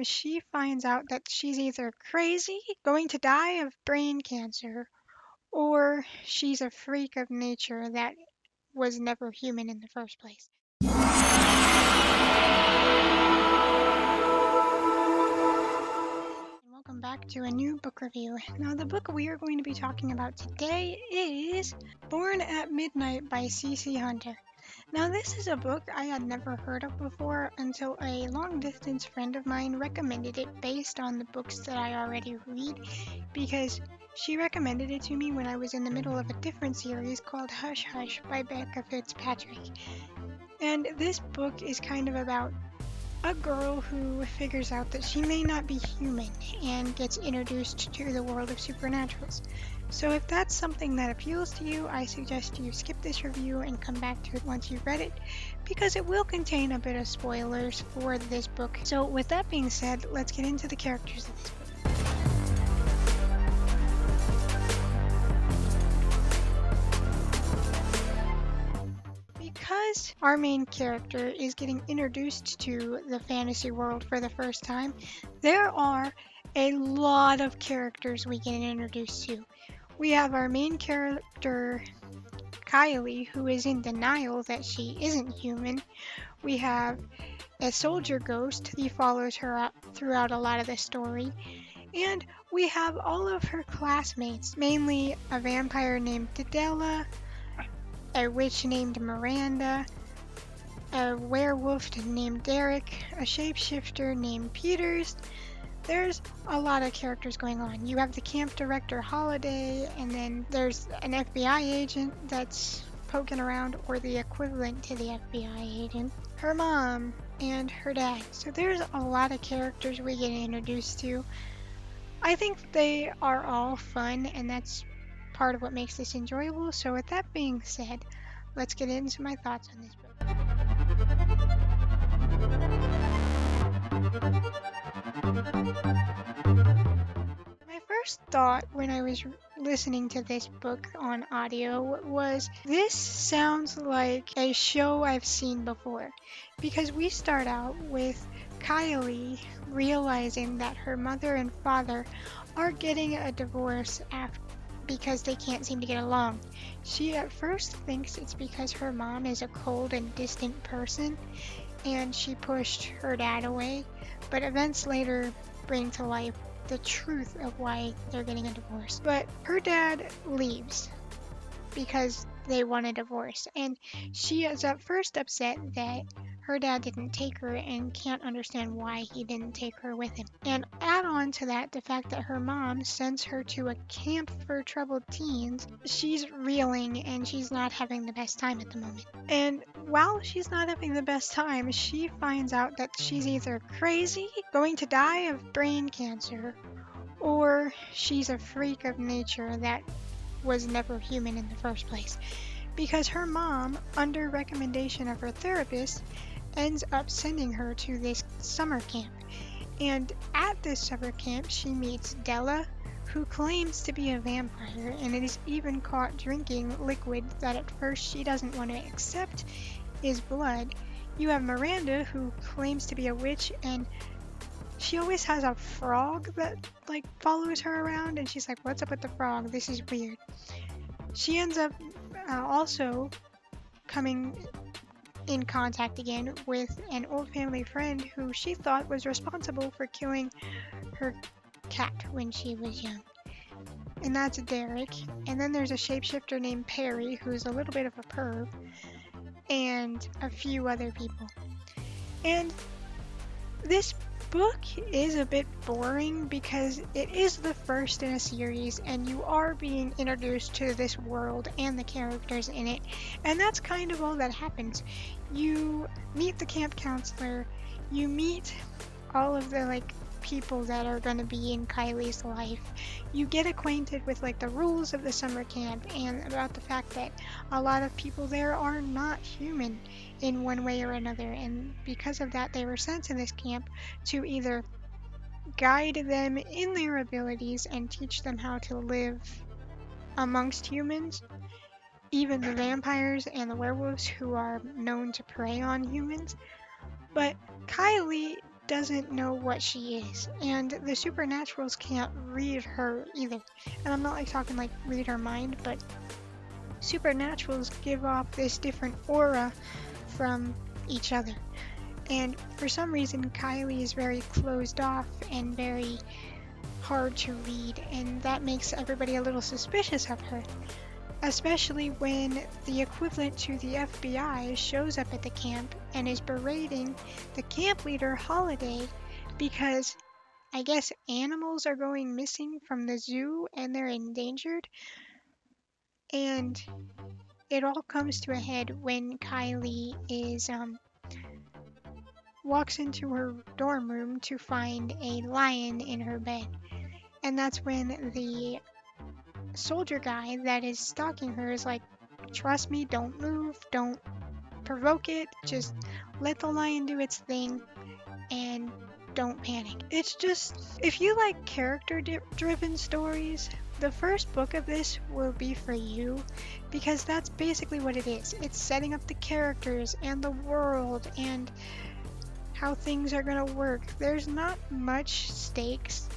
she finds out that she's either crazy, going to die of brain cancer, or she's a freak of nature that was never human in the first place. Welcome back to a new book review. Now, the book we are going to be talking about today is Born at Midnight by C.C. Hunter. Now, this is a book I had never heard of before until a long-distance friend of mine recommended it based on the books that I already read, because she recommended it to me when I was in the middle of a different series called Hush Hush by Becca Fitzpatrick. And this book is kind of about a girl who figures out that she may not be human and gets introduced to the world of supernaturals. So if that's something that appeals to you, I suggest you skip this review and come back to it once you've read it, because it will contain a bit of spoilers for this book. So with that being said, let's get into the characters of this book. Because our main character is getting introduced to the fantasy world for the first time, there are a lot of characters we get introduced to. We have our main character, Kylie, who is in denial that she isn't human. We have a soldier ghost who follows her throughout a lot of the story. And we have all of her classmates, mainly a vampire named Dedella, a witch named Miranda, a werewolf named Derek, a shapeshifter named Peters. There's a lot of characters going on. You have the camp director Holiday, and then there's an FBI agent that's poking around, or the equivalent to the FBI agent, her mom, and her dad. So there's a lot of characters we get introduced to. I think they are all fun, and that's part of what makes this enjoyable. So with that being said, let's get into my thoughts on this book. My first thought when I was listening to this book on audio was, this sounds like a show I've seen before, because we start out with Kylie realizing that her mother and father are getting a divorce because they can't seem to get along. She at first thinks it's because her mom is a cold and distant person and she pushed her dad away, but events later bring to light the truth of why they're getting a divorce. But her dad leaves because they want a divorce, and she is at first upset that her dad didn't take her and can't understand why he didn't take her with him. And add on to that the fact that her mom sends her to a camp for troubled teens. She's reeling and she's not having the best time at the moment. And while she's not having the best time, she finds out that she's either crazy, going to die of brain cancer, or she's a freak of nature that was never human in the first place, because her mom, under recommendation of her therapist, ends up sending her to this summer camp. And at this summer camp, she meets Della, who claims to be a vampire and is even caught drinking liquid that at first she doesn't want to accept is blood. You have Miranda, who claims to be a witch, and she always has a frog that follows her around, and she's like, what's up with the frog? This is weird. She ends up also coming in contact again with an old family friend who she thought was responsible for killing her cat when she was young. And that's Derek. And then there's a shapeshifter named Perry, who's a little bit of a perv, and a few other people. And this book is a bit boring because it is the first in a series and you are being introduced to this world and the characters in it, and that's kind of all that happens. You meet the camp counselor, you meet all of the people that are going to be in Kylie's life. You get acquainted with the rules of the summer camp and about the fact that a lot of people there are not human in one way or another, and because of that they were sent to this camp to either guide them in their abilities and teach them how to live amongst humans, even the vampires and the werewolves who are known to prey on humans. But Kylie doesn't know what she is, and the supernaturals can't read her either. And I'm not like talking like read her mind, but supernaturals give off this different aura from each other. And for some reason, Kylie is very closed off and very hard to read, and that makes everybody a little suspicious of her. Especially when the equivalent to the FBI shows up at the camp and is berating the camp leader, Holiday, because I guess animals are going missing from the zoo and they're endangered. And it all comes to a head when Kylie walks into her dorm room to find a lion in her bed. And that's when the soldier guy that is stalking her is like, trust me, don't move, don't provoke it, just let the lion do its thing and don't panic. It's just, if you like character-driven stories, the first book of this will be for you, because that's basically what it is. It's setting up the characters and the world and how things are going to work. There's not much stakes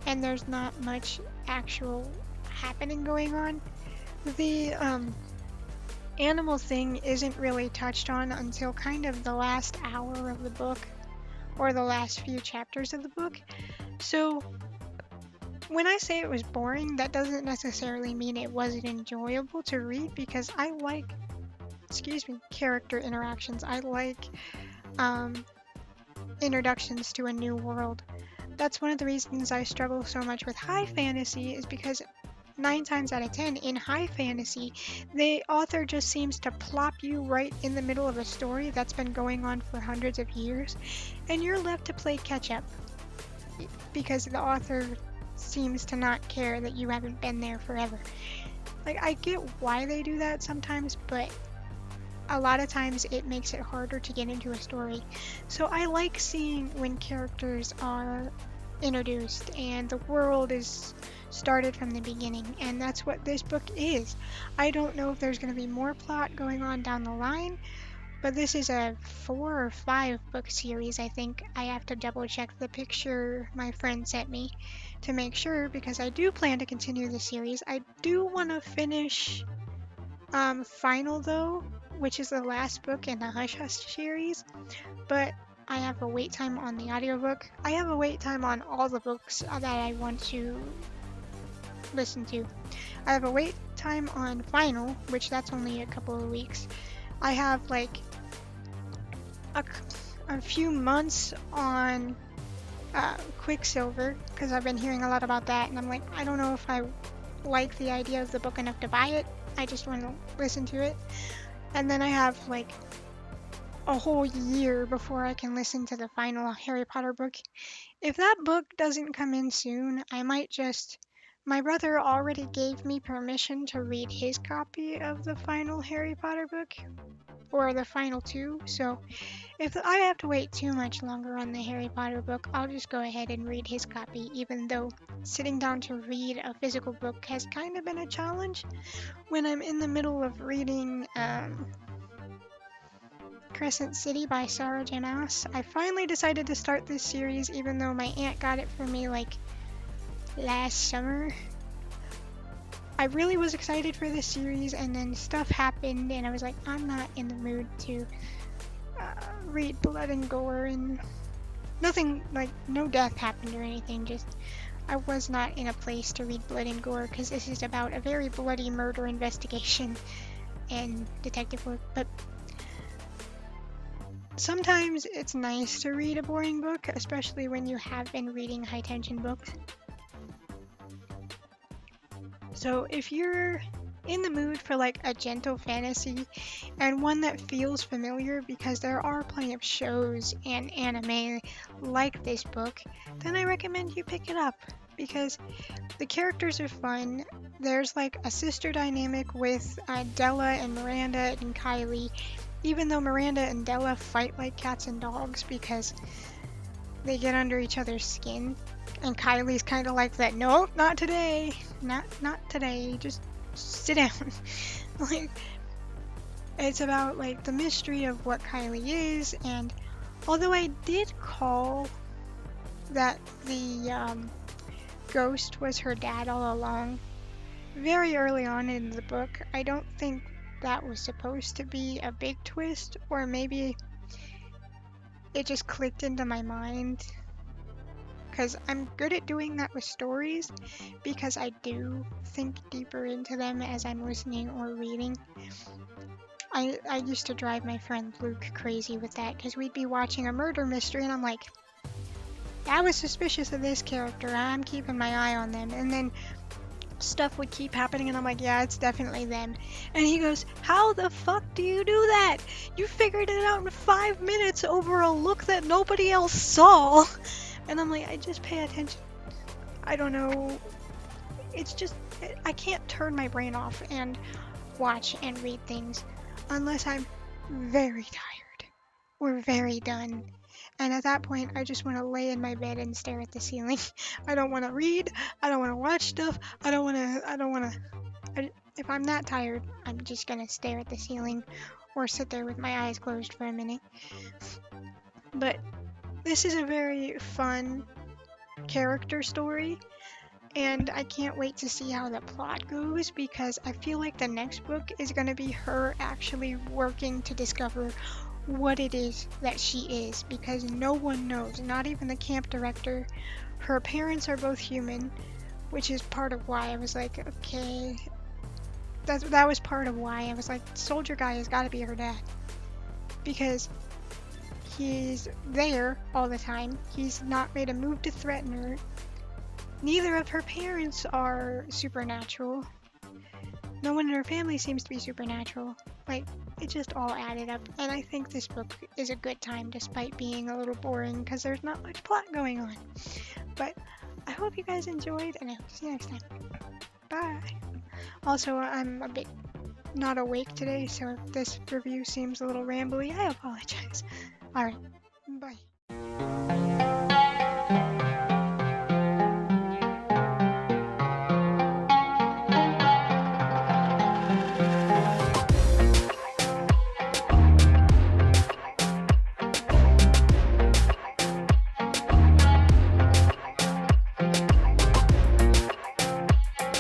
and there's not much actual happening going on. The animal thing isn't really touched on until kind of the last hour of the book or the last few chapters of the book. So when I say it was boring, that doesn't necessarily mean it wasn't enjoyable to read, because I like, character interactions. I like introductions to a new world. That's one of the reasons I struggle so much with high fantasy, is because 9 times out of 10 in high fantasy, the author just seems to plop you right in the middle of a story that's been going on for hundreds of years, and you're left to play catch up because the author seems to not care that you haven't been there forever. Like, I get why they do that sometimes, but a lot of times it makes it harder to get into a story. So I like seeing when characters are introduced and the world is started from the beginning, and that's what this book is. I don't know if there's going to be more plot going on down the line, but this is a 4 or 5 book series, I think. I have to double check the picture my friend sent me to make sure, because I do plan to continue the series. I do want to finish Final, though, which is the last book in the Hush Hush series, but I have a wait time on the audiobook. I have a wait time on all the books that I want to listen to. I have a wait time on Final, which that's only a couple of weeks. I have like a few months on Quicksilver, because I've been hearing a lot about that, and I'm like, I don't know if I like the idea of the book enough to buy it. I just want to listen to it. And then I have like a whole year before I can listen to the final Harry Potter book. If that book doesn't come in soon, I might just... My brother already gave me permission to read his copy of the final Harry Potter book, or the final 2, so if I have to wait too much longer on the Harry Potter book, I'll just go ahead and read his copy, even though sitting down to read a physical book has kind of been a challenge when I'm in the middle of reading Crescent City by Sarah J. Maas. I finally decided to start this series, even though my aunt got it for me like last summer. I really was excited for this series, and then stuff happened and I was like, I'm not in the mood to read blood and gore, and nothing, like no death happened or anything, just I was not in a place to read blood and gore, because this is about a very bloody murder investigation and detective work. But sometimes it's nice to read a boring book, especially when you have been reading high tension books. So if you're in the mood for like a gentle fantasy and one that feels familiar, because there are plenty of shows and anime like this book, then I recommend you pick it up, because the characters are fun. There's like a sister dynamic with Della and Miranda and Kylie, even though Miranda and Della fight like cats and dogs because they get under each other's skin. And Kylie's kind of like that, no, not today, not today, just sit down. Like, it's about like the mystery of what Kylie is. And although I did call that the ghost was her dad all along. Very early on in the book, I don't think that was supposed to be a big twist, or maybe it just clicked into my mind. Because I'm good at doing that with stories, because I do think deeper into them as I'm listening or reading. I used to drive my friend Luke crazy with that, because we'd be watching a murder mystery, and I'm like, I was suspicious of this character, I'm keeping my eye on them, and then stuff would keep happening, and I'm like, yeah, it's definitely them. And he goes, how the fuck do you do that? You figured it out in 5 minutes over a look that nobody else saw. And I'm like, I just pay attention. I don't know. It's just, I can't turn my brain off and watch and read things unless I'm very tired or very done. And at that point, I just want to lay in my bed and stare at the ceiling. I don't want to read. I don't want to watch stuff. I don't want to. If I'm that tired, I'm just going to stare at the ceiling or sit there with my eyes closed for a minute. But this is a very fun character story, and I can't wait to see how the plot goes, because I feel like the next book is going to be her actually working to discover what it is that she is, because no one knows, not even the camp director. Her parents are both human, which is part of why I was like, okay, that was part of why I was like, soldier guy has got to be her dad, because he's there all the time. He's not made a move to threaten her. Neither of her parents are supernatural. No one in her family seems to be supernatural. Like, it just all added up. And I think this book is a good time despite being a little boring because there's not much plot going on. But I hope you guys enjoyed, and I hope to see you next time. Bye! Also, I'm a bit not awake today, so if this review seems a little rambly, I apologize. Alright, bye.